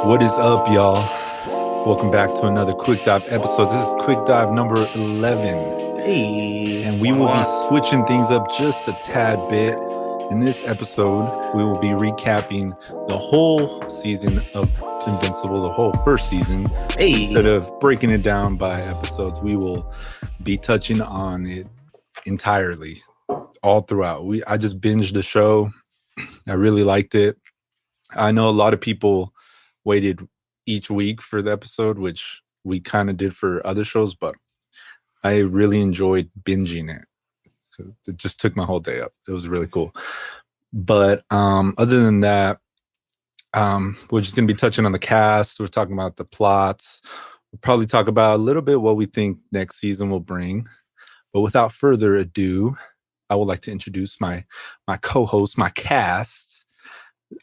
What is up, y'all? Welcome back to another Quick Dive episode. This is Quick Dive number 11. Hey. And we will be switching things up just a tad bit. In this episode, we will be recapping the whole season of Invincible, the whole first season. Hey. Instead of breaking it down by episodes, we will be touching on it entirely, all throughout. I just binged the show. I really liked it. I know a lot of people waited each week for the episode, which we kind of did for other shows, but I really enjoyed binging it. It just took my whole day up. It was really cool. But other than that, we're just going to be touching on the cast. We're talking about the plots. We'll probably talk about a little bit what we think next season will bring. But without further ado, I would like to introduce my co-host, my cast,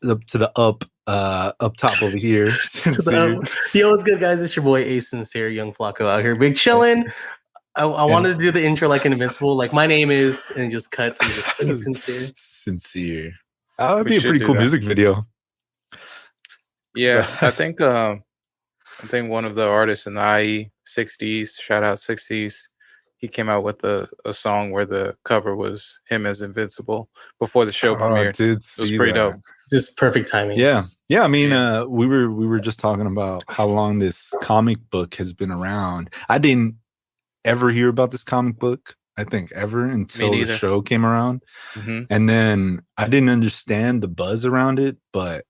to the up top over here. Yo, what's good, guys? It's your boy Ace Sincere, Young Flacco out here, big chillin'. I wanted to do the intro like an Invincible, like my name is, and it just cuts and just Ace Sincere. Sincere. That would be a pretty cool music video. Yeah, I think one of the artists in the IE 60s, shout out 60s, he came out with a song where the cover was him as Invincible before the show premiered. It was pretty dope. Just perfect timing. Yeah. I mean, we were just talking about how long this comic book has been around. I didn't ever hear about this comic book, I think, ever until the show came around. Mm-hmm. And then I didn't understand the buzz around it, but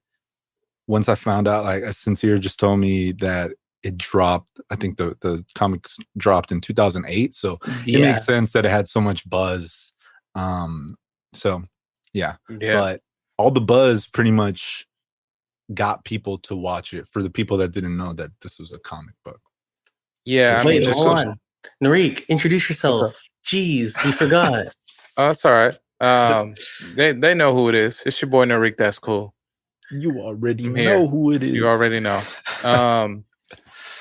once I found out, like, Sincere just told me that it dropped. I think the comics dropped in 2008, so it makes sense that it had so much buzz. So yeah. But all the buzz pretty much got people to watch it for the people that didn't know that this was a comic book. Yeah. Wait, hold on. Narik, introduce yourself. Jeez, we forgot. Oh, it's all right. They know who it is. It's your boy Narik. That's cool. You already know who it is. You already know.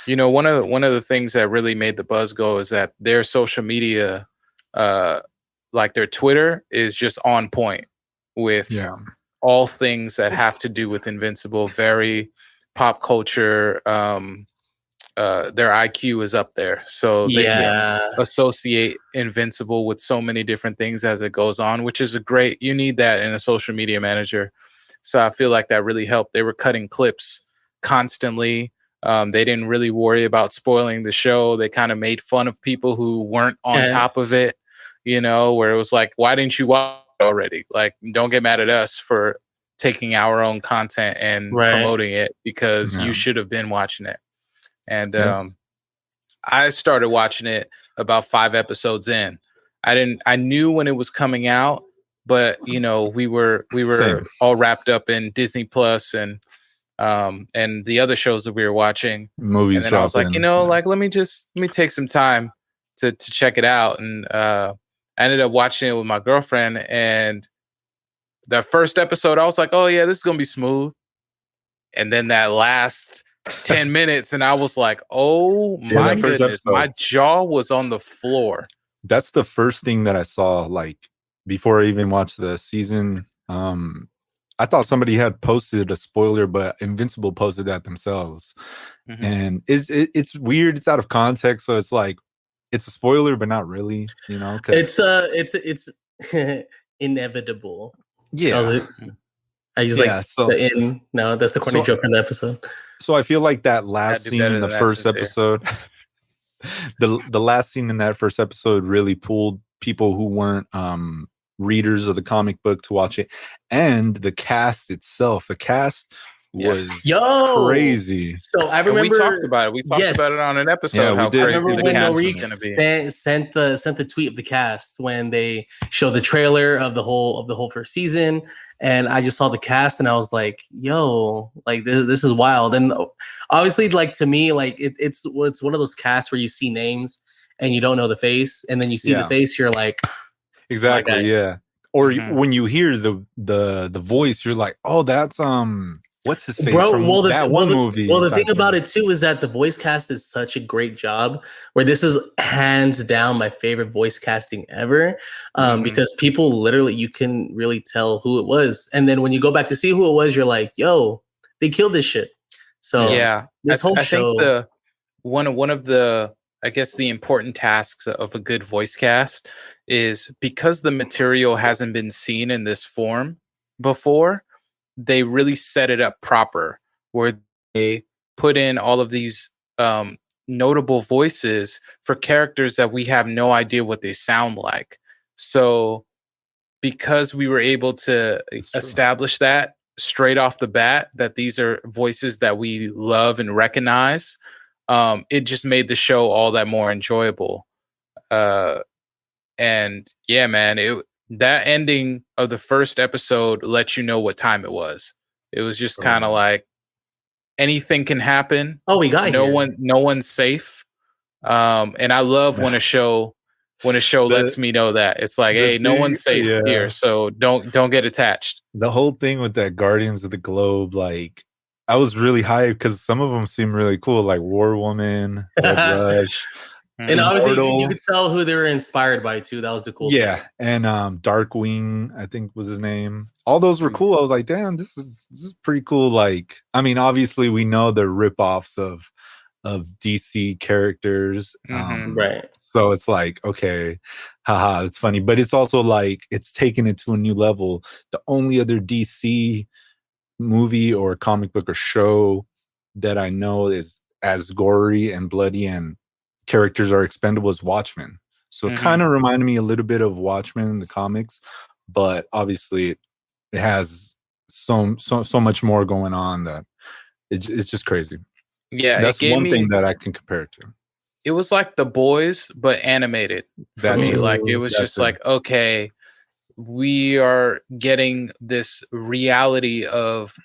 One of the things that really made the buzz go is that their social media, like their Twitter, is just on point with all things that have to do with Invincible. Very pop culture. Their IQ is up there, so they can associate Invincible with so many different things as it goes on, which is you need that in a social media manager. So I feel like that really helped. They were cutting clips constantly. They didn't really worry about spoiling the show. They kind of made fun of people who weren't on top of it, where it was like, why didn't you watch it already? Like, don't get mad at us for taking our own content and promoting it, because you should have been watching it. And I started watching it about 5 episodes in. I knew when it was coming out, but we were all wrapped up in Disney Plus and the other shows that we were watching. Movies. And then I was like, let me take some time to check it out. And I ended up watching it with my girlfriend. And the first episode, I was like, oh yeah, this is gonna be smooth. And then that last 10 minutes, and I was like, oh my goodness, my jaw was on the floor. That's the first thing that I saw, like, before I even watched the season. I thought somebody had posted a spoiler, but Invincible posted that themselves. Mm-hmm. And it's weird. It's out of context, so it's like it's a spoiler, but not really. It's inevitable. Yeah. That's the corny joke in the episode. So I feel like that last scene in the first episode, the last scene in that first episode really pulled people who weren't readers of the comic book to watch it. And the cast itself, was crazy. So I remember we talked about it. We talked about it on an episode. How crazy the cast was going to be. Sent the tweet of the cast when they showed the trailer of the whole first season, and I just saw the cast and I was like, "Yo, like this is wild." And obviously, like, to me, like it's one of those casts where you see names and you don't know the face, and then you see the face, you're like, exactly, Or when you hear the voice, you're like, "Oh, that's what's his face from that one movie?" Well, the thing about it too is that the voice cast is such a great job. Where this is hands down my favorite voice casting ever, because people literally, you can really tell who it was, and then when you go back to see who it was, you're like, "Yo, they killed this shit." So this whole I show, think one of the, I guess, the important tasks of a good voice cast is, because the material hasn't been seen in this form before, they really set it up proper, where they put in all of these notable voices for characters that we have no idea what they sound like. So because we were able to establish that straight off the bat, that these are voices that we love and recognize, it just made the show all that more enjoyable. And yeah, man, that ending of the first episode let you know what time it was. It was just kind of like anything can happen. Oh, we got no one's safe. And I love when a show lets me know that. It's like, hey, no one's safe here, so don't get attached. The whole thing with that Guardians of the Globe, like, I was really hyped because some of them seem really cool, like War Woman, Red Rush. And obviously you could tell who they were inspired by too. That was the cool thing. And Darkwing, I think was his name. All those were cool. I was like, damn, this is pretty cool. Like, I mean, obviously we know they're ripoffs of DC characters. Right. So it's like, okay, haha, it's funny. But it's also like it's taken it to a new level. The only other DC movie or comic book or show that I know is as gory and bloody and characters are expendable as Watchmen. So it kind of reminded me a little bit of Watchmen in the comics, but obviously it has so much more going on that it's just crazy. Yeah, that's one thing that I can compare it to. It was like The Boys, but animated for me. Like, it was just like, okay, we are getting this reality of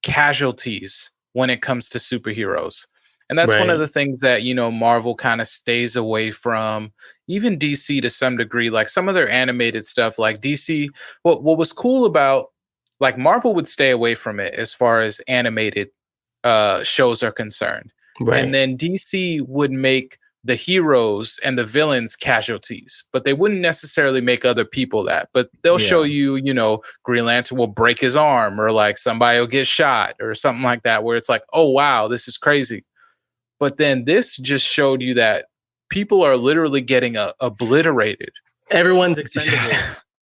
casualties when it comes to superheroes. And that's one of the things that, you know, Marvel kind of stays away from, even DC to some degree. Like some of their animated stuff, like DC, what was cool about, like, Marvel would stay away from it as far as animated shows are concerned. And then DC would make the heroes and the villains casualties, but they wouldn't necessarily make other people that. But they'll show you, you know, Green Lantern will break his arm, or like somebody will get shot or something like that, where it's like, oh, wow, this is crazy. But then this just showed you that people are literally getting obliterated. Everyone's expendable.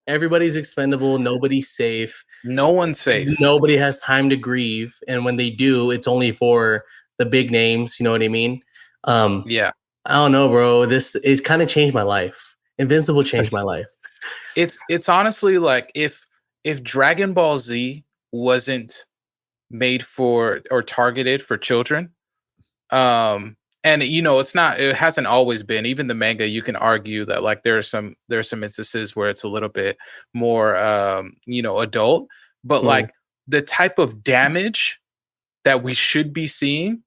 Everybody's expendable. Nobody's safe. No one's safe. Nobody has time to grieve. And when they do, it's only for the big names. You know what I mean? I don't know, bro. It kind of changed my life. Invincible changed my life. It's honestly like if Dragon Ball Z wasn't made for or targeted for children, and you know, it hasn't always been. Even the manga, you can argue that like there are some instances where it's a little bit more you know, adult, but like the type of damage that we should be seeing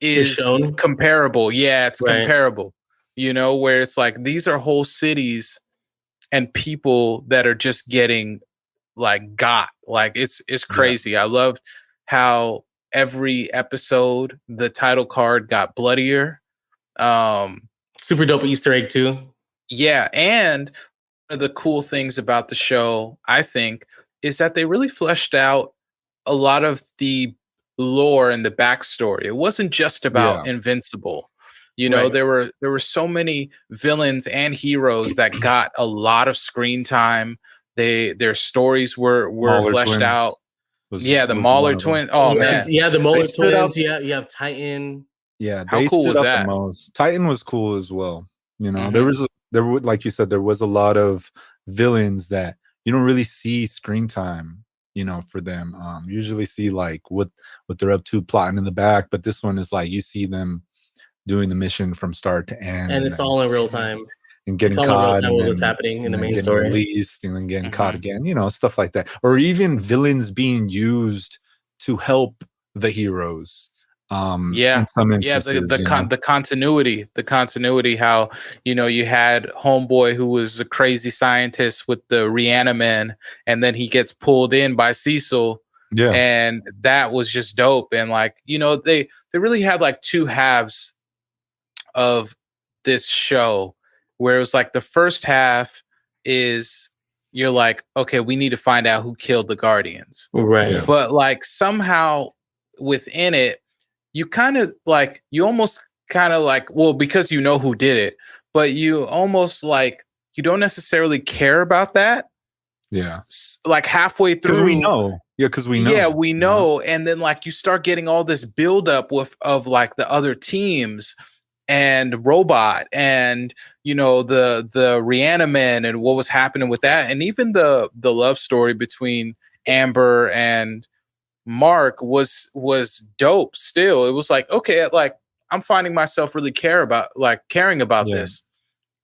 is comparable. Yeah, it's comparable. You know, where it's like these are whole cities and people that are just getting like got. Like it's crazy. I loved how every episode the title card got bloodier. Super dope Easter egg too. Yeah, and one of the cool things about the show, I think, is that they really fleshed out a lot of the lore and the backstory. It wasn't just about Invincible. You know, there were so many villains and heroes that got a lot of screen time. Their stories were fleshed out. The Mahler Twins. Oh man, the Mahler Twins. You have Titan. Yeah, how cool was that? The most. Titan was cool as well. You know, there were, like you said, there was a lot of villains that you don't really see screen time, you know, for them. Usually see like what they're up to, plotting in the back, but this one is like you see them doing the mission from start to end, and it's all in real time. And getting caught, and what's happening in the main story, released, and then getting caught again, you know, stuff like that, or even villains being used to help the heroes. In some instances, the continuity, how, you know, you had Homeboy who was a crazy scientist with the Reaniman, and then he gets pulled in by Cecil, and that was just dope. And like, you know, they really had like two halves of this show, where it was like the first half is you're like, okay, we need to find out who killed the Guardians. Right. But like somehow within it, you kind of like, you almost kind of like, well, because you know who did it, but you almost like, you don't necessarily care about that. Yeah. Like halfway through. Because we know. Yeah, because we know. Yeah, we know. And then like you start getting all this buildup of like the other teams and Robot and, you know, the Reaniman and what was happening with that. And even the love story between Amber and Mark was dope still. It was like, okay, like I'm finding myself really caring about this.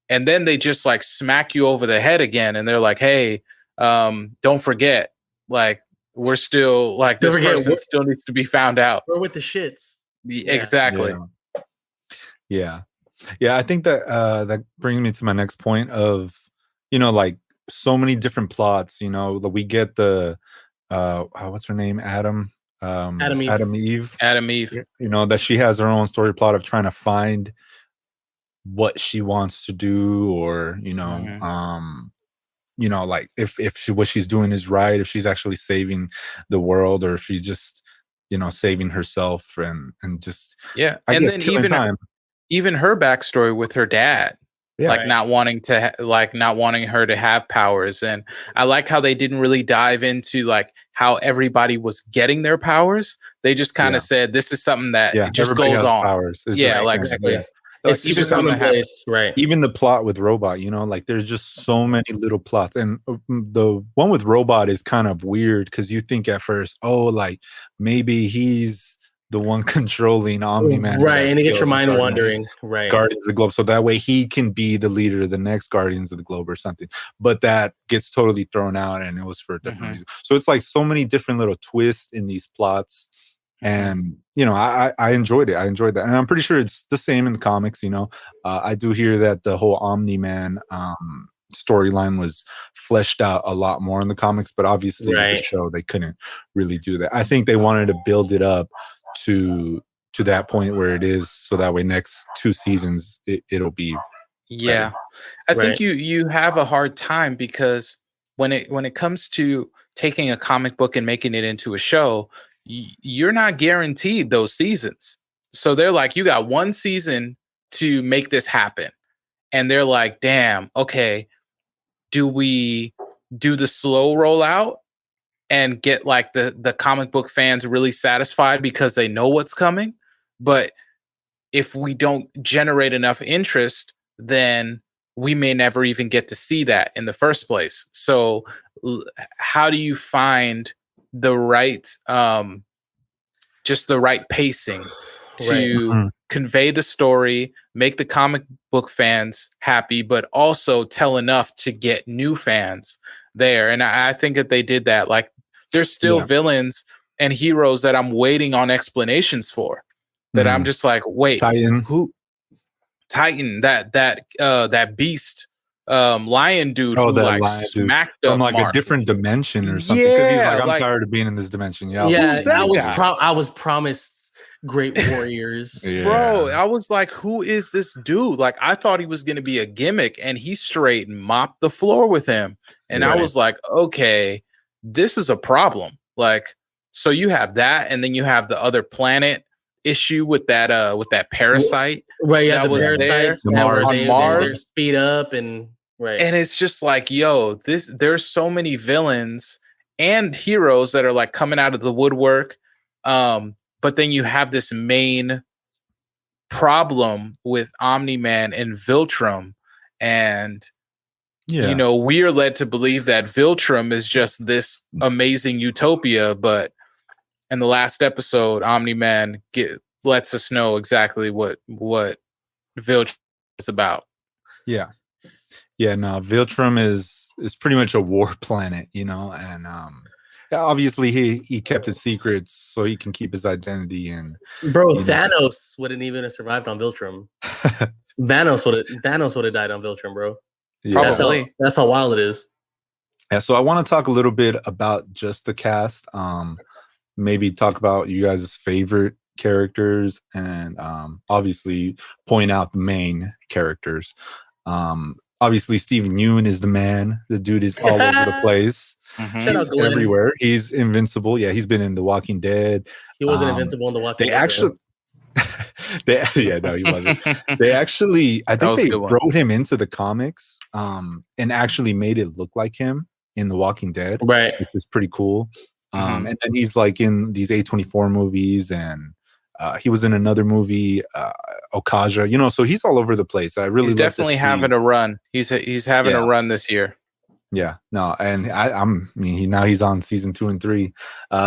And then they just like smack you over the head again. And they're like, hey, don't forget, like, we're still like, this person still needs to be found out. We're with the shits. Exactly. Yeah. I think that that brings me to my next point of, you know, like so many different plots. You know, we get the what's her name, Adam Eve. You know, that she has her own story plot of trying to find what she wants to do, or you know, like if what she's doing is right, if she's actually saving the world, or if she's just, you know, saving herself and just and then even her backstory with her dad, not wanting her to have powers. And I like how they didn't really dive into like how everybody was getting their powers. They just kind of said this is something that just goes on. Powers. Exactly. It's just commonplace, right? Even the plot with Robot, you know, like there's just so many little plots, and the one with Robot is kind of weird because you think at first, oh, like maybe he's the one controlling Omniman, right? And it gets your mind wandering, right? Guardians of the Globe, so that way he can be the leader of the next Guardians of the Globe or something. But that gets totally thrown out, and it was for a different reason. So it's like so many different little twists in these plots. And you know, I enjoyed it. I enjoyed that, and I'm pretty sure it's the same in the comics. You know, I do hear that the whole Omni-Man storyline was fleshed out a lot more in the comics, but obviously with the show they couldn't really do that. I think they wanted to build it up to that point where it is, so that way next 2 seasons it'll be better. I think you have a hard time because when it comes to taking a comic book and making it into a show, you're not guaranteed those seasons. So they're like, you got 1 season to make this happen. And they're like, damn, okay, do we do the slow rollout and get like the comic book fans really satisfied because they know what's coming? But if we don't generate enough interest, then we may never even get to see that in the first place. So how do you find the right just the right pacing to convey the story, make the comic book fans happy, but also tell enough to get new fans there? And I think that they did that. Like there's still villains and heroes that I'm waiting on explanations for, that I'm just like, wait, Titan, that beast lion dude who like smacked from like Mark. A different dimension or something, because he's like, I'm tired of being in this dimension. I was promised great warriors. Bro, I was like, who is this dude? Like I thought he was gonna be a gimmick, and he straight mopped the floor with him. And I was like, okay, this is a problem. Like, so you have that, and then you have the other planet issue with that parasite. Right, yeah, the parasites that were on Mars. Speed up and and it's just like, yo, there's so many villains and heroes that are like coming out of the woodwork. But then you have this main problem with Omni-Man and Viltrum, and you know, we are led to believe that Viltrum is just this amazing utopia, but in the last episode, Omni-Man lets us know exactly what Viltrum is about. No, Viltrum is pretty much a war planet, you know, and obviously he kept his secrets so he can keep his identity. And Thanos wouldn't even have survived on Viltrum. Thanos would have died on Viltrum, bro. Probably. That's how wild it is. Yeah, so I want to talk a little bit about just the cast. Maybe talk about you guys' favorite characters, and obviously point out the main characters. Obviously, Steven Yeun is the man. The dude is all over the place. Shout out He's Glenn. everywhere. He's invincible. Yeah, he's been in The Walking Dead. He wasn't invincible in The Walking They Dead. actually, no, he wasn't. They actually, I think they wrote him into the comics, and actually made it look like him in The Walking Dead, right? Which is pretty cool. And then he's like in these A24 movies, and he was in another movie, Okaja. You know, so he's all over the place. He's definitely having a run. He's having a run this year. Yeah, no, and now he's on season 2 and 3.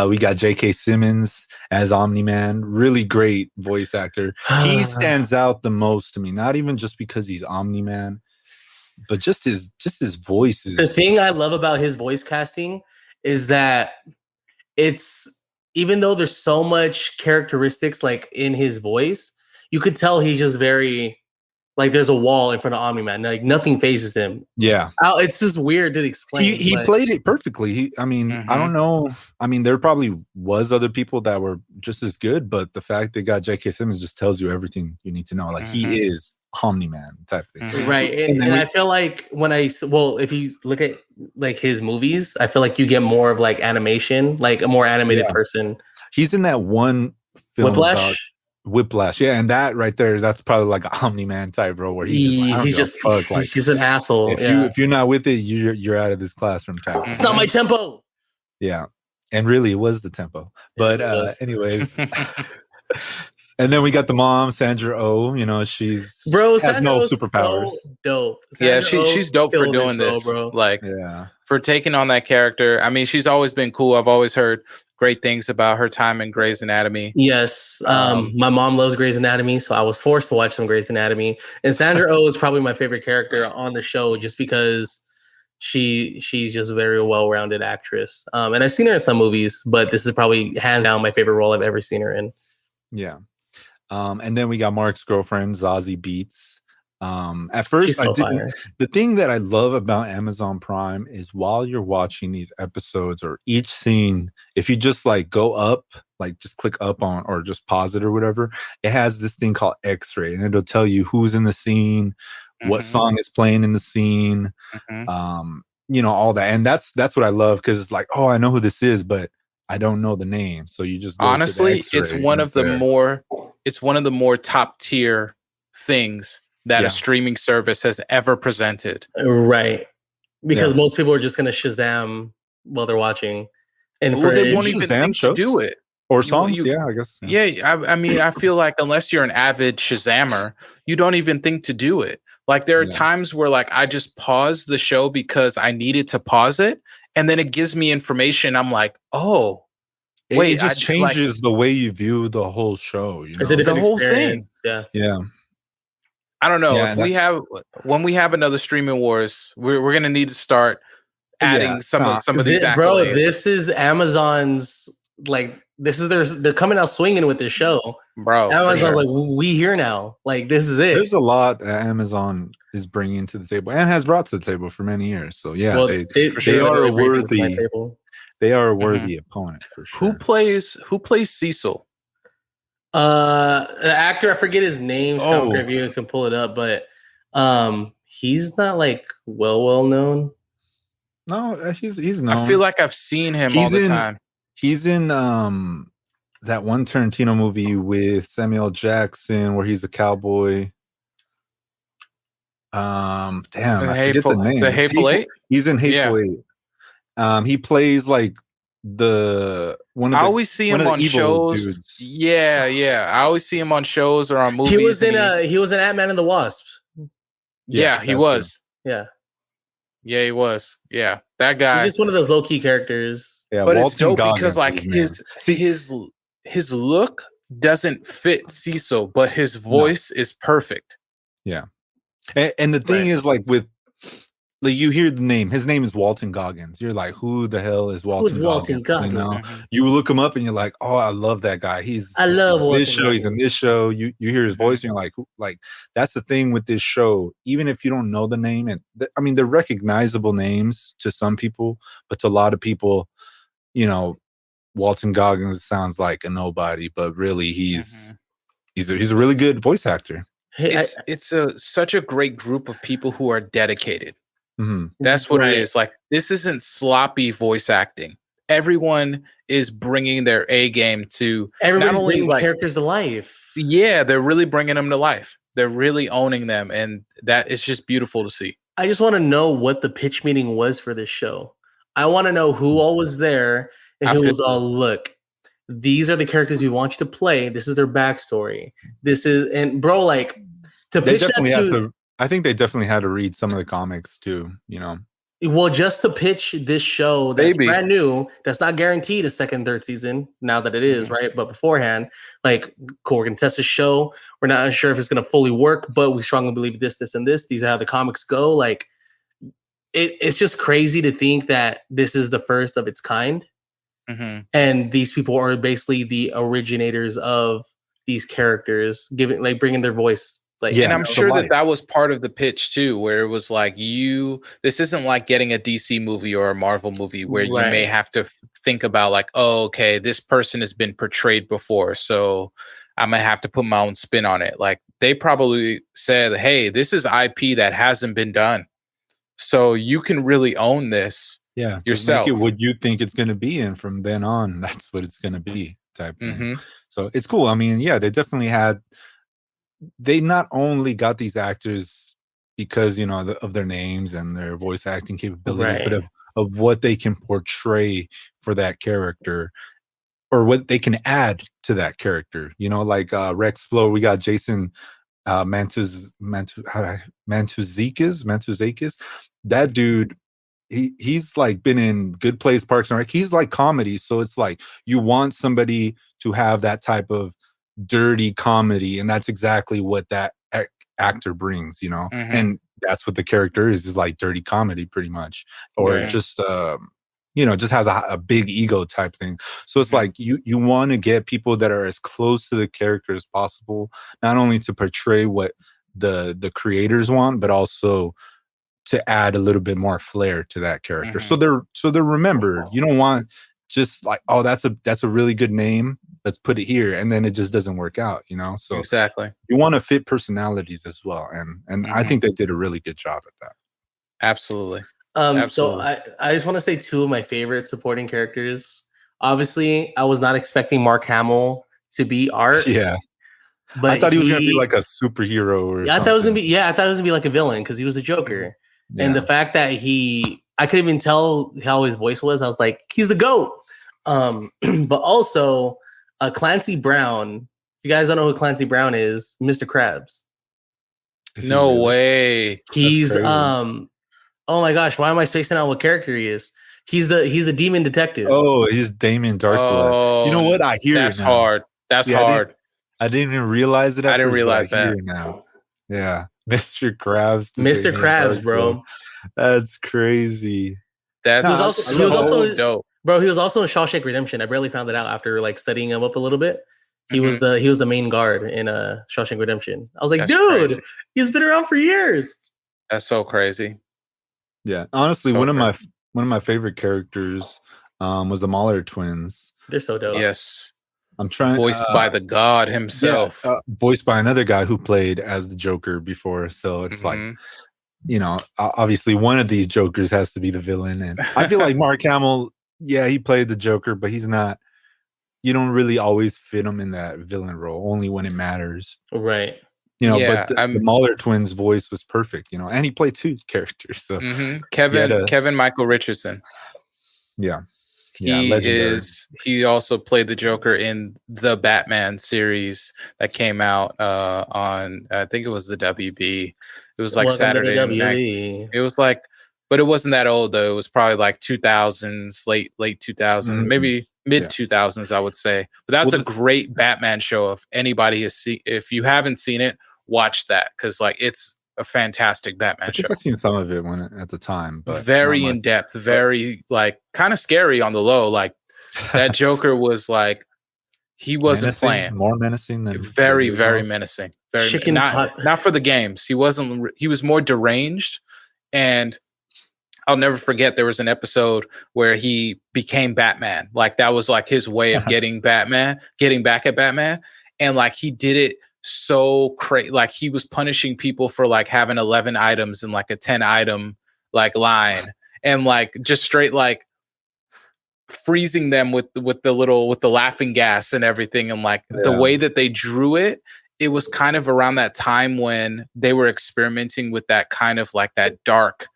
We got J.K. Simmons as Omniman, really great voice actor. He stands out the most to me, not even just because he's Omniman, but just his voice is. The thing I love about his voice casting is that it's, even though there's so much characteristics like in his voice, you could tell he's just very. Like there's a wall in front of Omni-Man. Like nothing faces him. Yeah. It's just weird to explain. He played it perfectly. I don't know. I mean, there probably was other people that were just as good, but the fact they got J.K. Simmons just tells you everything you need to know. Like he is Omni-Man type thing. Right. And I feel like if you look at like his movies, I feel like you get more of like animation, like a more animated person. He's in that one film Whiplash, yeah, and that right there, that's probably like an Omni-Man type role where he's just an asshole. If you're not with it, you're out of this classroom type. It's not my tempo. Yeah, and really, it was the tempo. But anyways, and then we got the mom, Sandra Oh. You know, has no superpowers. So dope. She's dope for doing this, bro. Like, for taking on that character. I mean, she's always been cool. I've always heard great things about her time in Grey's Anatomy. Yes. My mom loves Grey's Anatomy, so I was forced to watch some Grey's Anatomy. And Sandra Oh is probably my favorite character on the show just because she's just a very well-rounded actress. And I've seen her in some movies, but this is probably hands down my favorite role I've ever seen her in. Yeah. And then we got Mark's girlfriend, Zazie Beetz. At first, the thing that I love about Amazon Prime is while you're watching these episodes or each scene, if you just like go up, like just click up on or just pause it or whatever, it has this thing called X-ray, and it'll tell you who's in the scene, what song is playing in the scene, you know, all that. And that's what I love, because it's like, oh, I know who this is, but I don't know the name. So you just honestly, it's one of the more top tier things that a streaming service has ever presented. Right. Because most people are just going to Shazam while they're watching. And they won't even think to do it. Or songs, I guess. Yeah, I mean, I feel like unless you're an avid Shazammer, you don't even think to do it. Like there are times where like I just pause the show because I needed to pause it, and then it gives me information. I'm like, oh, wait, it just changes the way you view the whole show. You know? It's a different experience. Yeah. I don't know when we have another streaming wars, we're gonna need to start adding some of these accolades. Bro, this is Amazon's they're coming out swinging with this show, bro. Amazon's like, we here now, like this is it. There's a lot that Amazon is bringing to the table and has brought to the table for many years. So they are a worthy opponent for sure. Who plays Cecil? The actor, I forget his name. Scott, if you can pull it up, but he's not like well known. No, he's known. I feel like I've seen him all the time. He's in that one Tarantino movie with Samuel Jackson where he's a cowboy. I forget the name. The Hateful Eight. He's in Hateful Eight. He plays like I always see him on shows. Dudes. Yeah. I always see him on shows or on movies. He was in Ant-Man and the Wasp. Yeah, he was. Yeah, he was. Yeah, that guy. He's just one of those low-key characters. Yeah, but it's dope because like his look doesn't fit Cecil, but his voice is perfect. Yeah, and the thing is, like with. Like you hear the name, his name is Walton Goggins. You're like, who the hell is Walton Goggins? You know, you look him up and you're like, oh, I love that guy. I love this show. He's in this show. You hear his voice and you're like, that's the thing with this show. Even if you don't know the name, and I mean, they're recognizable names to some people, but to a lot of people, you know, Walton Goggins sounds like a nobody, but really he's a really good voice actor. Hey, it's such a great group of people who are dedicated. Mm-hmm. That's what it is. Like, this isn't sloppy voice acting. Everyone is bringing their A game to everybody's bringing characters to life. Yeah, they're really bringing them to life. They're really owning them, and that is just beautiful to see. I just want to know what the pitch meeting was for this show. I want to know who all was there and who was all, look, these are the characters we want you to play. This is their backstory. This is, and bro, like, to pitch that I think they definitely had to read some of the comics too, you know. Well, just to pitch this show that's brand new, that's not guaranteed a second, third season, now that it is, right? But beforehand, like, cool, we're going to test the show. We're not sure if it's going to fully work, but we strongly believe this, this, and this. These are how the comics go. Like, it's just crazy to think that this is the first of its kind. Mm-hmm. And these people are basically the originators of these characters, bringing their voice. Like, and I'm sure that was part of the pitch too, where it was like, this isn't like getting a DC movie or a Marvel movie where you may have to think about like, oh, okay, this person has been portrayed before, so I'm gonna have to put my own spin on it. Like, they probably said, hey, this is IP that hasn't been done, so you can really own this yourself. Make it what you think it's gonna be, and from then on, that's what it's gonna be, type thing. So it's cool. I mean, yeah, they definitely had. They not only got these actors because, you know, of their names and their voice acting capabilities, but of what they can portray for that character, or what they can add to that character. You know, like Rex Flo, we got Jason Mantzoukas. That dude, he's like been in Good Place, Parks and Rec. He's like comedy, so it's like you want somebody to have that type of dirty comedy, and that's exactly what that actor brings, you know. And that's what the character is like, dirty comedy pretty much, or just you know, just has a big ego type thing. So it's like you want to get people that are as close to the character as possible, not only to portray what the creators want, but also to add a little bit more flair to that character. So they're remembered. You don't want just like, oh, that's a really good name, let's put it here, and then it just doesn't work out, you know. So exactly, you want to fit personalities as well, and I think they did a really good job at that. Absolutely. So I just want to say two of my favorite supporting characters. Obviously, I was not expecting Mark Hamill to be Art. Yeah, but I thought he was gonna be like a superhero or something. I thought it was gonna be like a villain because he was a Joker. And the fact that I couldn't even tell how his voice was. I was like, he's the GOAT. But also Clancy Brown. If you guys don't know who Clancy Brown is, Mr. Krabs. No way. He's oh my gosh, why am I spacing out what character he is? He's a demon detective. Oh, he's Damon Darkblood. Oh, you know what? I hear that's hard. That's hard. I didn't even realize it. I didn't realize that. Now. Yeah. Mr. Krabs. Mr. Krabs, bro. That's crazy. He was also dope. Bro, he was also in Shawshank Redemption. I barely found it out after like studying him up a little bit. He was the main guard in Shawshank Redemption. I was like, dude, crazy. He's been around for years. That's so crazy. Yeah. Honestly, one of my favorite characters was the Mahler Twins. They're so dope. Yes. I'm trying. Voiced by the god himself. Yeah, voiced by another guy who played as the Joker before. So it's like, you know, obviously one of these Jokers has to be the villain. And I feel like Mark Hamill, he played the Joker, but he's not. You don't really always fit him in that villain role, only when it matters. Right. You know, but the Mahler Twins' voice was perfect, you know, and he played two characters. So Kevin Michael Richardson. Yeah. He also played the Joker in the Batman series that came out on, I think it was the WB. It was like Saturday night. It was like, but it wasn't that old though. It was probably like 2000s, late 2000s, maybe mid 2000s, I would say. But that's a great Batman show. If anybody has seen, if you haven't seen it, watch that, because like it's a fantastic Batman show. I've seen some of it at the time, but very in depth, very like kind of scary on the low. Like that Joker was like, he wasn't playing. More menacing than very menacing. Very not for the games. He wasn't. He was more deranged, and I'll never forget. There was an episode where he became Batman. Like that was like his way of getting back at Batman, and like he did it so crazy. Like he was punishing people for like having 11 items in like a 10 item like line, and like just straight like freezing them with the laughing gas and everything. And like the way that they drew it, it was kind of around that time when they were experimenting with that kind of like that dark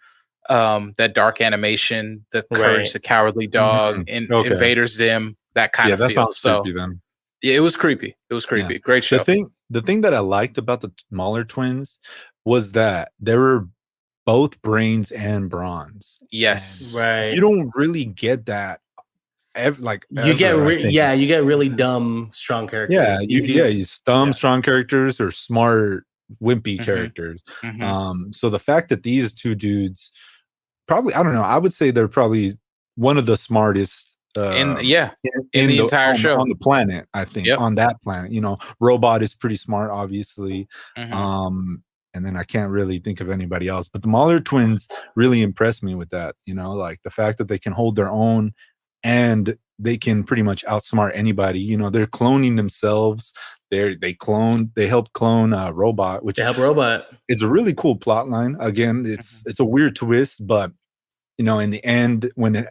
animation, the Courage the Cowardly Dog, Invader Zim, that kind of that feel. Sounds creepy then. Yeah, it was creepy. Great show. The thing that I liked about the Mahler twins was that they were both brains and bronze. Yes. Right. You don't really get that. You get really dumb strong characters. Yeah, you dumb strong characters or smart wimpy characters. So the fact that these two dudes probably, I don't know, I would say they're probably one of the smartest in the entire show on the planet. I think on that planet, you know, Robot is pretty smart, obviously. And then I can't really think of anybody else, but the Mahler twins really impressed me with that. You know, like the fact that they can hold their own and they can pretty much outsmart anybody. You know, they're cloning themselves. They help clone Robot, which is a really cool plot line. Again, it's a weird twist, but you know, in the end, when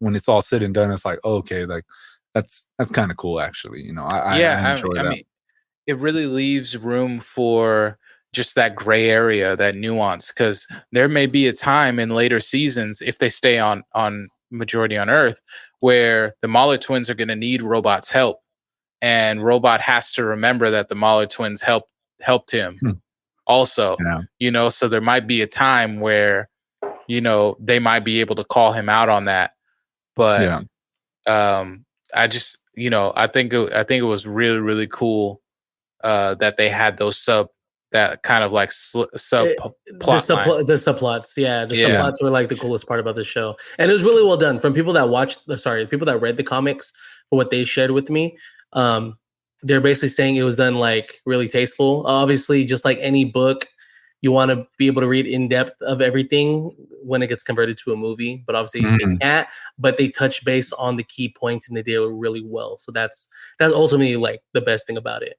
it's all said and done, it's like, oh, okay, like that's kind of cool, actually. You know, I enjoy that. I mean, it really leaves room for just that gray area, that nuance, because there may be a time in later seasons, if they stay on majority on Earth, where the Mahler twins are going to need Robot's help, and Robot has to remember that the Mahler twins helped him also. You know, so there might be a time where, you know, they might be able to call him out on that. But I just, you know, I think it was really, really cool that they had those that kind of like the subplots. The subplots were like the coolest part about the show, and it was really well done from people that people that read the comics. For what they shared with me, they're basically saying it was done like really tasteful. Obviously, just like any book, you want to be able to read in depth of everything when it gets converted to a movie, but obviously they can't. But they touch base on the key points and they did it really well. So that's ultimately like the best thing about it.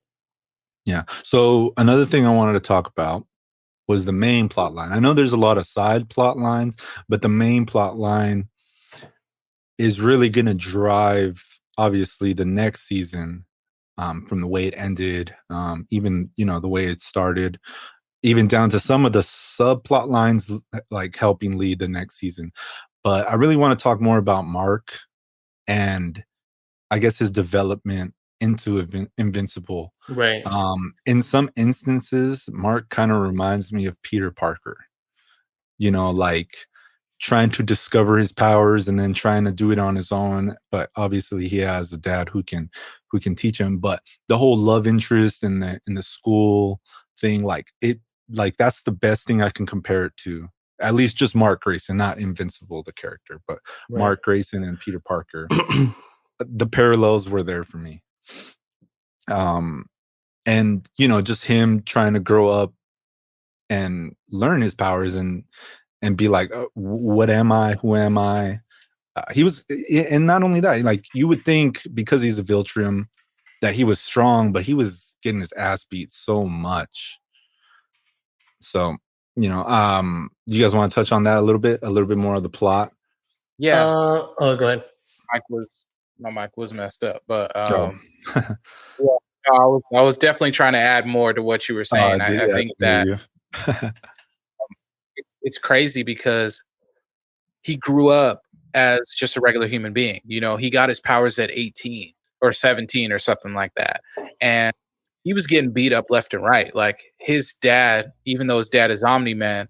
Yeah. So another thing I wanted to talk about was the main plot line. I know there's a lot of side plot lines, but the main plot line is really going to drive, obviously, the next season, from the way it ended, even, you know, the way it started, even down to some of the subplot lines, like helping lead the next season. But I really want to talk more about Mark and I guess his development into Invincible. Right. In some instances, Mark kind of reminds me of Peter Parker. You know, like trying to discover his powers and then trying to do it on his own. But obviously, he has a dad who can teach him. But the whole love interest in the school thing, like that's the best thing I can compare it to. At least just Mark Grayson, not Invincible, the character, but Mark Grayson and Peter Parker. The parallels were there for me. And you know, just him trying to grow up and learn his powers and be like, what am I? Who am I? He was, and not only that, like you would think because he's a Viltrum that he was strong, but he was getting his ass beat so much. So, you know, you guys want to touch on that a little bit more of the plot? Yeah. Go ahead. My mic was messed up, but I was definitely trying to add more to what you were saying. I think that it's crazy because he grew up as just a regular human being. You know, he got his powers at 18 or 17 or something like that. And he was getting beat up left and right. Like his dad, even though his dad is Omniman,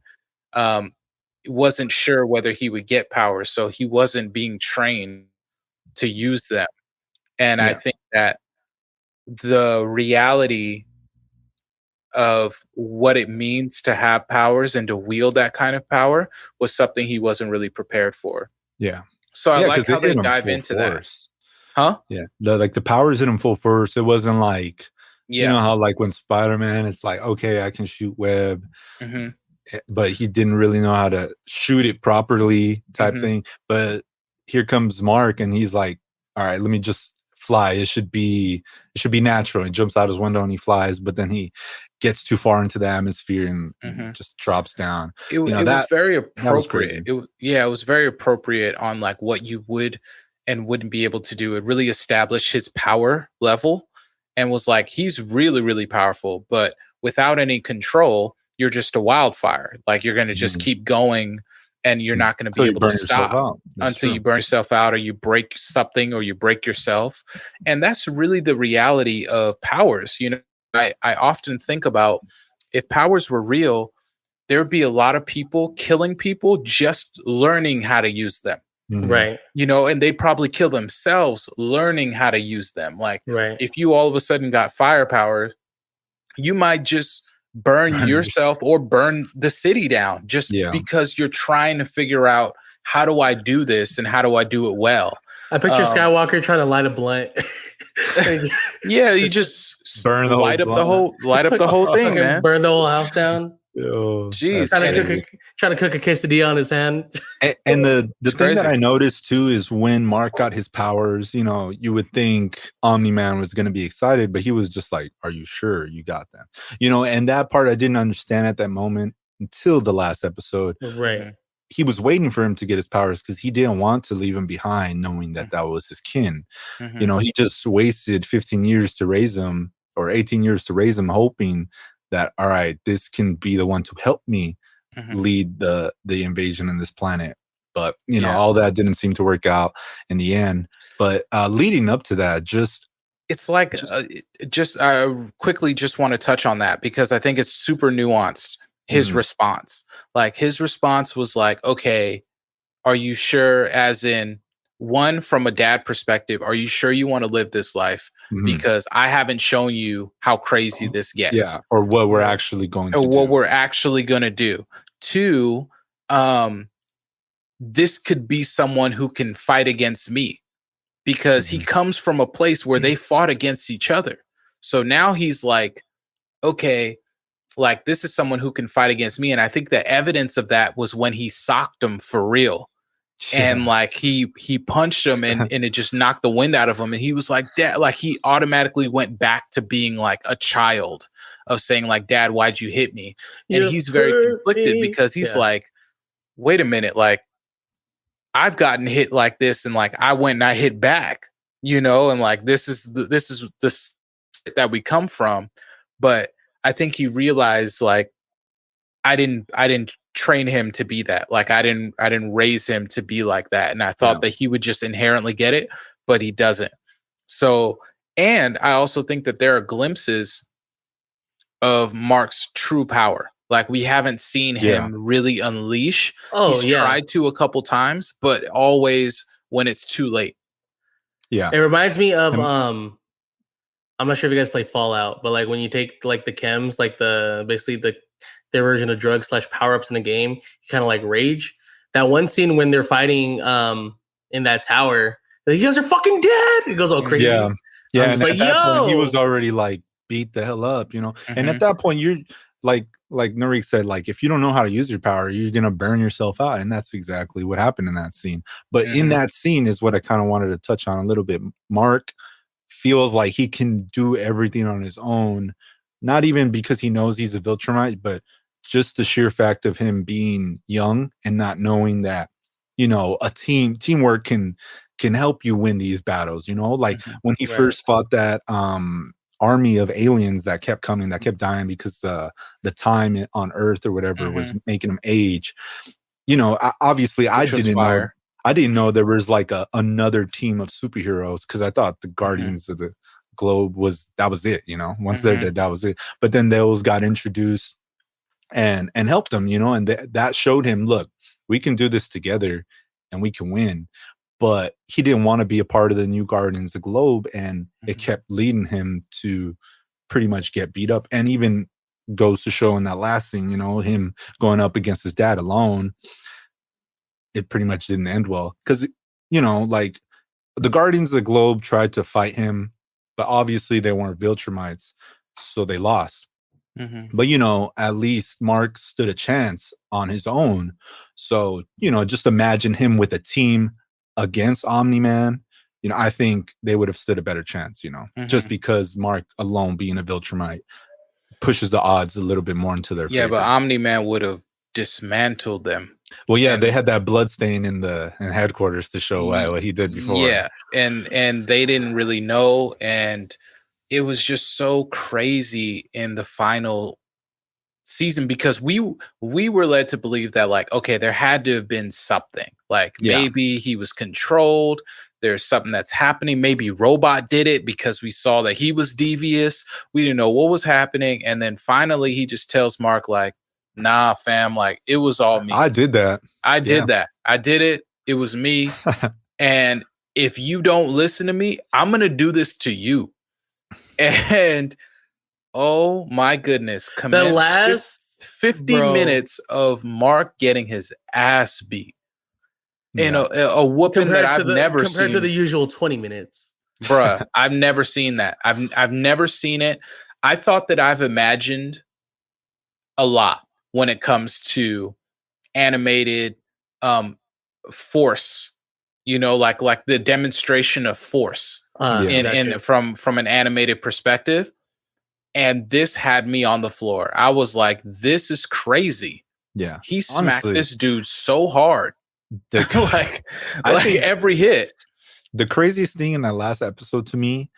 wasn't sure whether he would get powers. So he wasn't being trained to use them. And I think that the reality of what it means to have powers and to wield that kind of power was something he wasn't really prepared for. Yeah. So I like how they dive into that. Huh? Yeah. The powers in him full force. It wasn't like, you know how like when Spider-Man, it's like, okay, I can shoot web, but he didn't really know how to shoot it properly type thing. But here comes Mark and he's like, all right, let me just fly. It should be natural. He jumps out his window and he flies, but then he gets too far into the atmosphere and just drops down. It was very appropriate. That was it was very appropriate on like what you would and wouldn't be able to do. It really established his power level and was like, he's really, really powerful, but without any control, you're just a wildfire. Like you're going to just keep going and you're not going to be able to stop until you burn yourself out or you break something or you break yourself. And that's really the reality of powers. You know, I often think about if powers were real, there would be a lot of people killing people just learning how to use them. Right. You know, and they'd probably kill themselves learning how to use them. Like if you all of a sudden got firepower, you might just burn yourself or burn the city down just because you're trying to figure out how do I do this and how do I do it well. I picture Skywalker trying to light a blunt. You just burn light up the whole thing, man. Burn the whole house down. Jeez, trying to cook a quesadilla on his hand. And the thing that I noticed too is when Mark got his powers, you know, you would think Omni-Man was going to be excited, but he was just like, "Are you sure you got them?" You know, and that part I didn't understand at that moment until the last episode. Right. He was waiting for him to get his powers because he didn't want to leave him behind, knowing that that was his kin. You know, he just wasted 15 years to raise him, or 18 years to raise him, hoping that, all right, this can be the one to help me lead the invasion on this planet. But, you know, all that didn't seem to work out in the end. But leading up to that, it's like, I quickly just want to touch on that because I think it's super nuanced. His response, his response was like, okay, are you sure? As in, one, from a dad perspective, are you sure you want to live this life? Because I haven't shown you how crazy this gets. Yeah, or what we're actually going to do. What we're actually going to do. Two, this could be someone who can fight against me because he comes from a place where they fought against each other. So now he's like, okay, like this is someone who can fight against me. And I think the evidence of that was when he socked him for real. And like he punched him and it just knocked the wind out of him. And he was like, Dad, like he automatically went back to being like a child of saying like, Dad, why'd you hit me? And he's very conflicted because he's like, wait a minute, like I've gotten hit like this and like I went and I hit back, you know, and like this is the that we come from. But I think he realized like I didn't train him to be that. Like I didn't raise him to be like that. And I thought that he would just inherently get it, but he doesn't. So, and I also think that there are glimpses of Mark's true power. Like we haven't seen him really unleash. He's tried to a couple times, but always when it's too late. Yeah. It reminds me of I'm not sure if you guys play Fallout, but like when you take like the chems, like basically their version of drugs / power-ups in the game, you kind of like rage. That one scene when they're fighting in that tower, like, you guys are fucking dead. It goes all crazy. Yeah. And like, point, he was already like beat the hell up, you know. And at that point, you're like Narik said, like if you don't know how to use your power, you're gonna burn yourself out, and that's exactly what happened in that scene. But in that scene is what I kind of wanted to touch on a little bit. Mark feels like he can do everything on his own, not even because he knows he's a Viltrumite, but just the sheer fact of him being young and not knowing that, you know, teamwork can help you win these battles, you know, like when he first fought that army of aliens that kept coming, that kept dying because the time on Earth or whatever was making them age. You know, obviously I didn't know there was like another team of superheroes, because I thought the Guardians of the Globe was it, you know. Once they're dead, that was it. But then those got introduced and helped him, you know, and that showed him, look, we can do this together and we can win. But he didn't want to be a part of the new Guardians of the Globe, and it kept leading him to pretty much get beat up. And even goes to show in that last scene, you know, him going up against his dad alone, it pretty much didn't end well. Because, you know, like the Guardians of the Globe tried to fight him, but obviously they weren't Viltrumites, so they lost. But, you know, at least Mark stood a chance on his own. So, you know, just imagine him with a team against Omni-Man. I think they would have stood a better chance, just because Mark alone being a Viltrumite pushes the odds a little bit more into their favor. Yeah, but Omni-Man would have dismantled them. Well, yeah, they had that blood stain in headquarters to show what he did before. Yeah, and they didn't really know, and it was just so crazy in the final season because we were led to believe that, like, okay, there had to have been something, like maybe he was controlled. There's something that's happening. Maybe Robot did it because we saw that he was devious. We didn't know what was happening, and then finally he just tells Mark, like, nah, fam, like, it was all me. I did that. I did it. It was me. And if you don't listen to me, I'm going to do this to you. And oh my goodness. The last 15 minutes of Mark getting his ass beat. And a whooping that I've never seen. Compared to the usual 20 minutes. Bruh, I've never seen that. I've never seen it. I thought that I've imagined a lot when it comes to animated force, like the demonstration of force from an animated perspective. And this had me on the floor. I was like, this is crazy. Yeah. He smacked this dude so hard. like every hit. The craziest thing in that last episode to me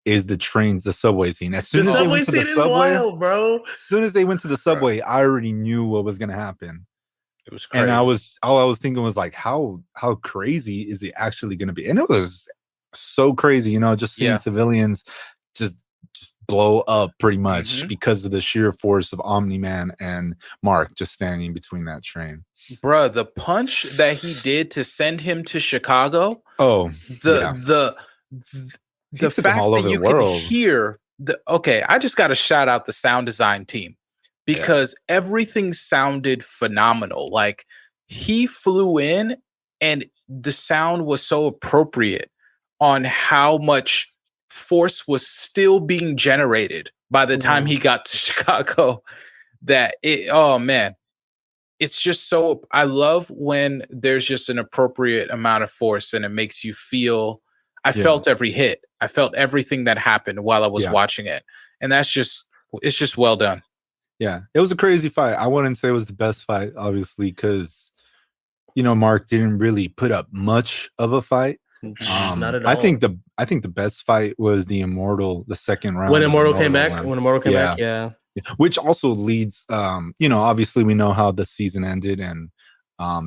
is the subway scene. As soon as they went to the subway, wild, bro. As soon as they went to the subway, I already knew what was gonna happen. It was crazy. And all I was thinking was like, how crazy is it actually gonna be? And it was so crazy, just seeing civilians just blow up pretty much because of the sheer force of Omni-Man and Mark just standing between that train. Bruh, the punch that he did to send him to Chicago. Oh, the fact that you can hear I just got to shout out the sound design team because everything sounded phenomenal. Like, he flew in and the sound was so appropriate on how much force was still being generated by the time he got to Chicago that it's just so, I love when there's just an appropriate amount of force and it makes you feel, I felt every hit. I felt everything that happened while I was watching it. And it's just well done. Yeah. It was a crazy fight. I wouldn't say it was the best fight, obviously, because, Mark didn't really put up much of a fight. Not at all. I think the best fight was the second round. When Immortal came back. Yeah. Which also leads, obviously we know how the season ended, and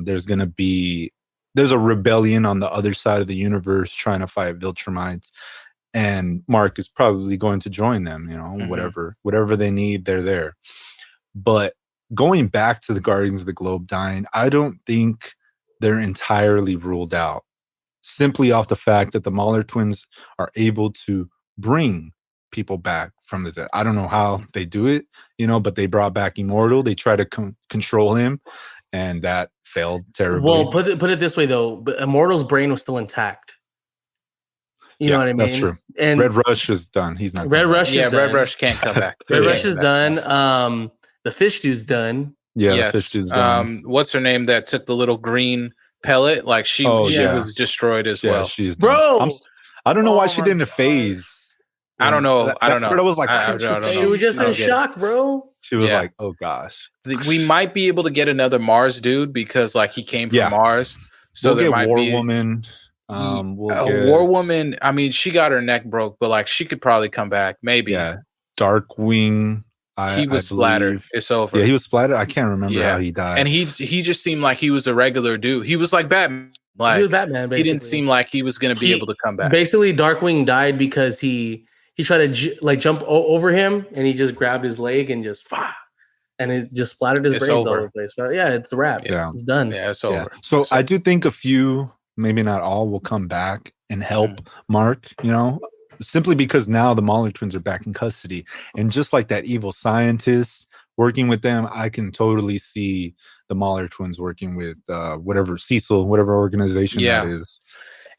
there's a rebellion on the other side of the universe trying to fight Viltrumites, and Mark is probably going to join them. Whatever they need, they're there. But going back to the Guardians of the Globe dying, I don't think they're entirely ruled out, simply off the fact that the Mahler twins are able to bring people back from the dead. I don't know how they do it, but they brought back Immortal. They try to control him, and that failed terribly. Well, put it this way though, but Immortal's brain was still intact. You know what I mean? That's true. And Red Rush is done. He's not. Red Rush is done. Red Rush can't come back. Red Rush is done. The fish dude's done. Yeah, the fish dude's done. What's her name that took the little green pellet? Like she was destroyed as well. She's done. Bro. I don't know why she didn't phase. I don't know. I don't know. But I was like, she was just in shock, bro. She was like, oh gosh. We might be able to get another Mars dude because like he came from Mars. So we'll there get might War be Woman. War Woman. I mean, she got her neck broke, but like she could probably come back. Maybe. Yeah. Darkwing. He was splattered. It's over. Yeah, he was splattered. I can't remember how he died. And he just seemed like he was a regular dude. He was like Batman. Like he was Batman. Basically. He didn't seem like he was going to be able to come back. Basically, Darkwing died because he tried to jump over him, and he just grabbed his leg and just and it just splattered his brains all over the place. Right? Yeah, it's a wrap. Yeah, it's done. Yeah, it's over. So I do think a few, maybe not all, will come back and help Mark. Simply because now the Mahler twins are back in custody, and just like that evil scientist working with them, I can totally see the Mahler twins working with Cecil, whatever organization that is.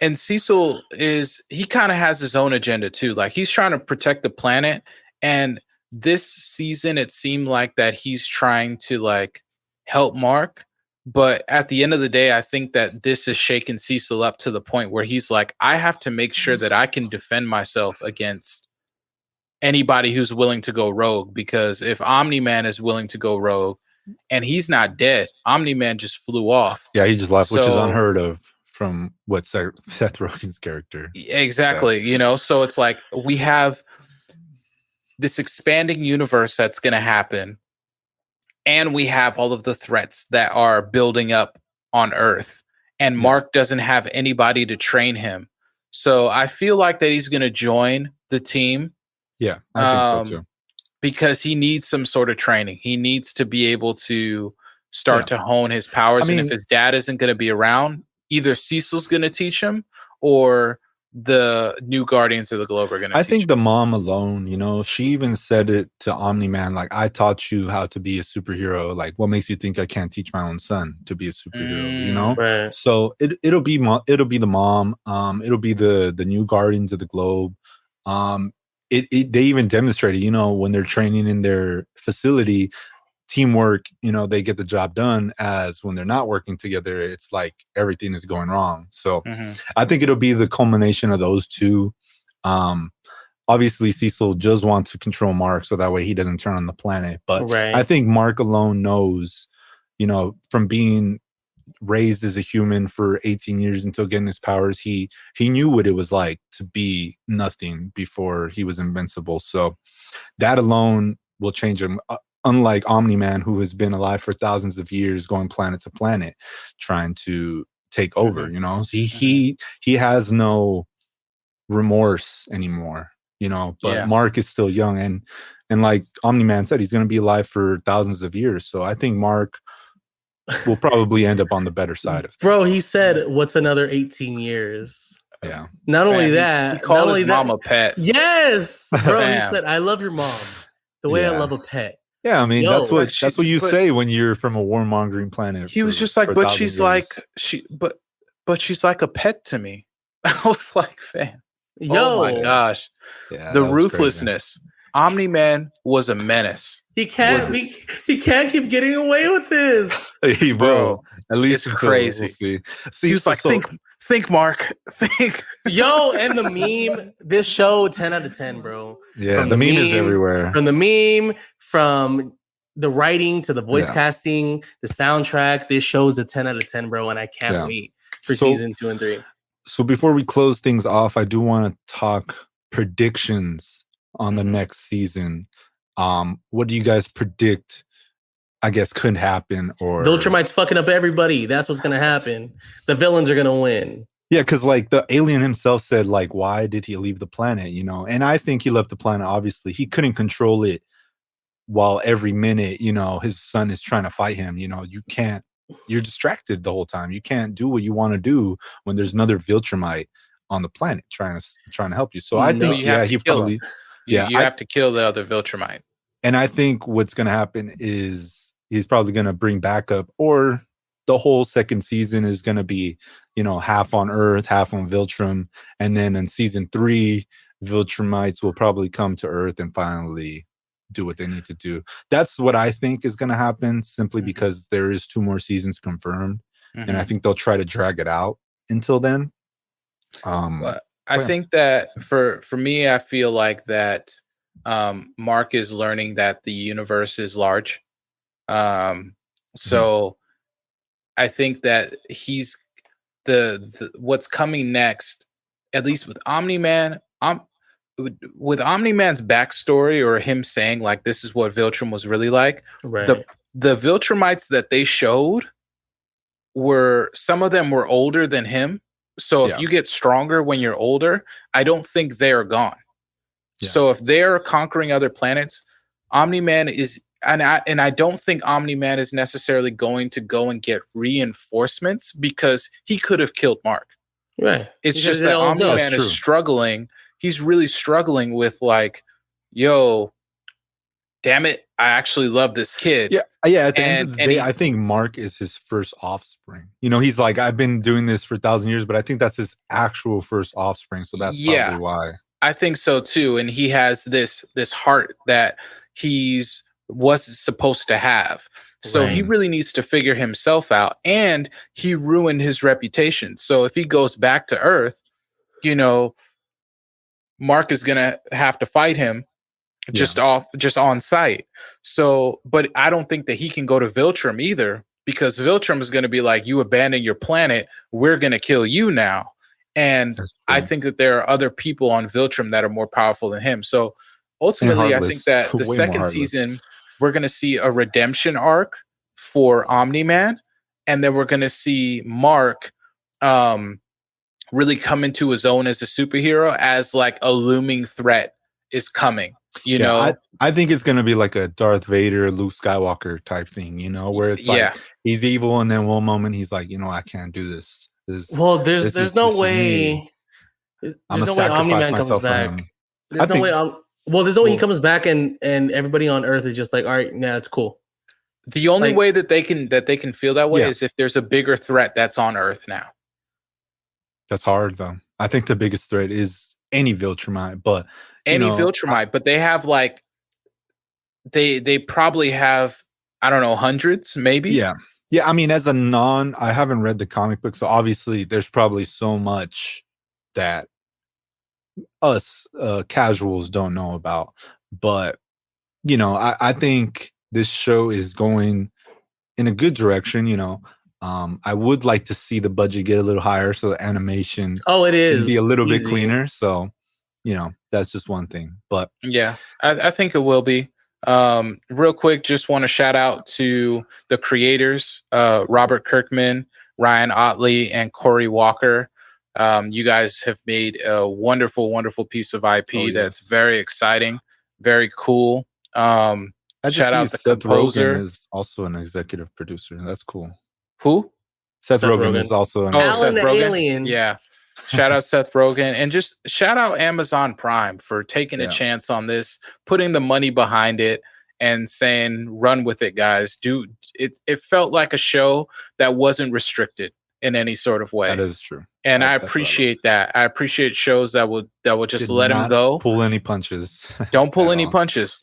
And Cecil he kind of has his own agenda too. Like he's trying to protect the planet. And this season, it seemed like that he's trying to like help Mark, But at the end of the day, I think that this has shaken Cecil up to the point where he's like, I have to make sure that I can defend myself against anybody who's willing to go rogue. Because if Omni-Man is willing to go rogue and he's not dead, Omni-Man just flew off. Yeah, he just left, which is unheard of from what Seth Rogen's character. Exactly. Said. So it's like we have this expanding universe that's going to happen. And we have all of the threats that are building up on Earth. And Mark doesn't have anybody to train him. So I feel like that he's going to join the team. Yeah, I think so too. Because he needs some sort of training. He needs to be able to start to hone his powers. And if his dad isn't going to be around, either Cecil's going to teach him or the new Guardians of the Globe are going to teach him. I think the mom alone, she even said it to Omni-Man, like, I taught you how to be a superhero. Like, what makes you think I can't teach my own son to be a superhero, Right. So it'll be the mom. It'll be the new Guardians of the Globe. They even demonstrated, when they're training in their facility, teamwork, they get the job done, as when they're not working together, it's like everything is going wrong. So I think it'll be the culmination of those two. Obviously Cecil just wants to control Mark so that way he doesn't turn on the planet. But I think Mark alone knows, from being raised as a human for 18 years until getting his powers, he knew what it was like to be nothing before he was invincible. So that alone will change him. Unlike Omni-Man, who has been alive for thousands of years, going planet to planet, trying to take over, he has no remorse anymore, but Mark is still young. And like Omni-Man said, he's going to be alive for thousands of years. So I think Mark will probably end up on the better side of things. Bro, he said, what's another 18 years? Yeah. Not only that, he called his mom a pet. Yes, bro. He said, I love your mom the way I love a pet. Yeah, I mean, that's what you say when you're from a warmongering planet. He was just like, but she's like, but she's like a pet to me. I was like, fam, oh my gosh, the ruthlessness. Omni-Man was a menace. He can't keep getting away with this. Hey, bro, at least it's crazy. We'll see. He was like, think, Mark, think. Yo, and the meme, this show, 10 out of 10, bro. Yeah, the meme is everywhere. From the meme, from the writing to the voice casting, the soundtrack, this show's a 10 out of 10, bro, and I can't wait for season 2 and 3. So before we close things off, I do want to talk predictions on the next season. What do you guys predict, I guess, could happen? Or Viltrumite's fucking up everybody. That's what's gonna happen. The villains are gonna win. Yeah, because like the alien himself said, like, why did he leave the planet? And I think he left the planet. Obviously, he couldn't control it while every minute, his son is trying to fight him. You can't. You're distracted the whole time. You can't do what you want to do when there's another Viltrumite on the planet trying to help you. So I think he probably. You have to kill the other Viltrumite. And I think what's going to happen is he's probably going to bring backup, or the whole second season is going to be, half on Earth, half on Viltrum. And then in season 3, Viltrumites will probably come to Earth and finally do what they need to do. That's what I think is going to happen, simply because there is 2 more seasons confirmed. And I think they'll try to drag it out until then. I think that for me, I feel like that Mark is learning that the universe is large. So I think that he's the what's coming next, at least with Omni-Man, with Omni-Man's backstory, or him saying like this is what Viltrum was really like. Right. The Viltrumites that they showed some of them were older than him. So if you get stronger when you're older, I don't think they're gone. Yeah. So if they're conquering other planets, Omni-Man is, and I don't think Omni-Man is necessarily going to go and get reinforcements, because he could have killed Mark. Right. It's just that Omni-Man is struggling. He's really struggling with like, yo, damn it, I actually love this kid. Yeah. At the end of the day, I think Mark is his first offspring. He's like, I've been doing this for 1,000 years, but I think that's his actual first offspring. So that's probably why. I think so too. And he has this heart that he's was supposed to have. So he really needs to figure himself out, and he ruined his reputation. So if he goes back to Earth, you know, Mark is gonna have to fight him just on sight. So, but I don't think that he can go to Viltrum either, because Viltrum is going to be like, you abandon your planet, we're going to kill you now. And I think that there are other people on Viltrum that are more powerful than him. So ultimately, I think that the second season, we're going to see a redemption arc for Omni-Man, and then we're going to see Mark really come into his own as a superhero, as like a looming threat is coming. You know, I think it's gonna be like a Darth Vader, Luke Skywalker type thing, you know, where it's like he's evil, and then one moment he's like, you know, I can't do this. There's no way Omni-Man comes back. There's no way he comes back and everybody on Earth is just like, all right, yeah, it's cool. The only way that they can feel that way is if there's a bigger threat that's on Earth now. That's hard though. I think the biggest threat is any Viltrumite, but Viltrumite, but they have like they probably have, I don't know, hundreds, maybe. Yeah. I mean, as I haven't read the comic book, so obviously there's probably so much that us casuals don't know about. But you know, I think this show is going in a good direction. You know, I would like to see the budget get a little higher so the animation can be a little bit cleaner. So, you know, that's just one thing. But yeah, I think it will be. Real quick, just want to shout out to the creators, Robert Kirkman, Ryan Otley, and Corey Walker. You guys have made a wonderful, wonderful piece of IP that's very exciting, very cool. Shout out the Seth composer. Rogen is also an executive producer. That's cool. Who? Seth Rogen is also an Alan the Rogen? Alien. Yeah. Shout out Seth Rogen, and just shout out Amazon Prime for taking a chance on this, putting the money behind it, and saying, "Run with it, guys." Dude, it felt like a show that wasn't restricted in any sort of way. That is true, and I appreciate that. I appreciate shows that will just let him go. Pull any punches. Don't pull any punches.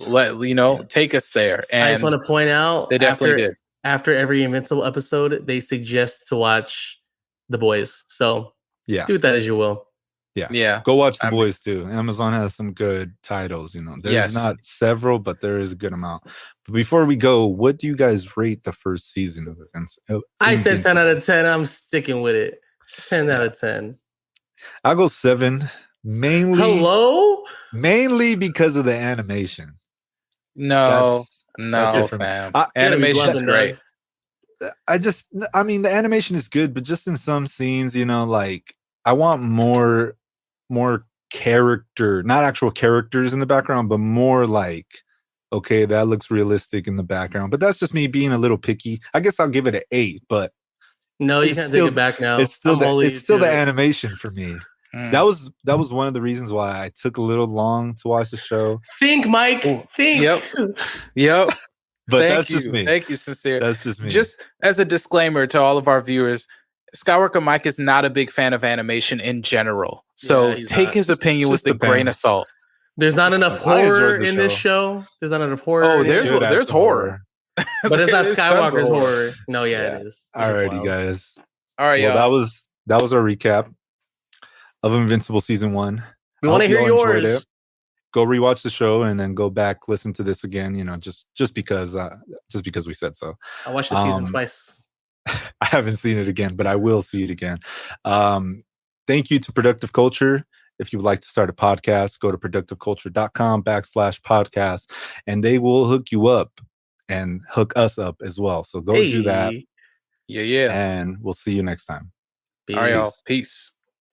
Take us there. And I just want to point out, they definitely did. After every Invincible episode, they suggest to watch The Boys. So do with that as you will. Yeah. Go watch The Boys too. Amazon has some good titles. You know, there's not several, but there is a good amount. But before we go, what do you guys rate the first season of Invincible? I said 10 out of 10. I'm sticking with it. 10 out of 10. I'll go 7. Mainly because of the animation. No, fam. Animation is great. I mean, the animation is good, but just in some scenes, you know, like I want more character, not actual characters in the background, but more like, okay, that looks realistic in the background. But that's just me being a little picky. I guess I'll give it an 8, but no, you can't take it back now. It's still the animation for me. That was one of the reasons why I took a little long to watch the show. Think, Mike. Think. Yep. But that's just me. Thank you, Sincere. That's just me. Just as a disclaimer to all of our viewers, Skywalker Mike is not a big fan of animation in general. So take his opinion with a grain of salt. There's not enough horror in this show. There's not enough horror. Oh, there's horror. But it's not Skywalker's horror. No, it is. Alrighty, guys. All right, that was our recap of Invincible season 1. We want to hear yours. Go rewatch the show and then go back, listen to this again. You know, just because we said so. I watched the season twice. I haven't seen it again, but I will see it again. Thank you to Productive Culture. If you would like to start a podcast, go to productiveculture.com/podcast, and they will hook you up and hook us up as well. So go do that. Yeah. And we'll see you next time. All right, y'all. Peace.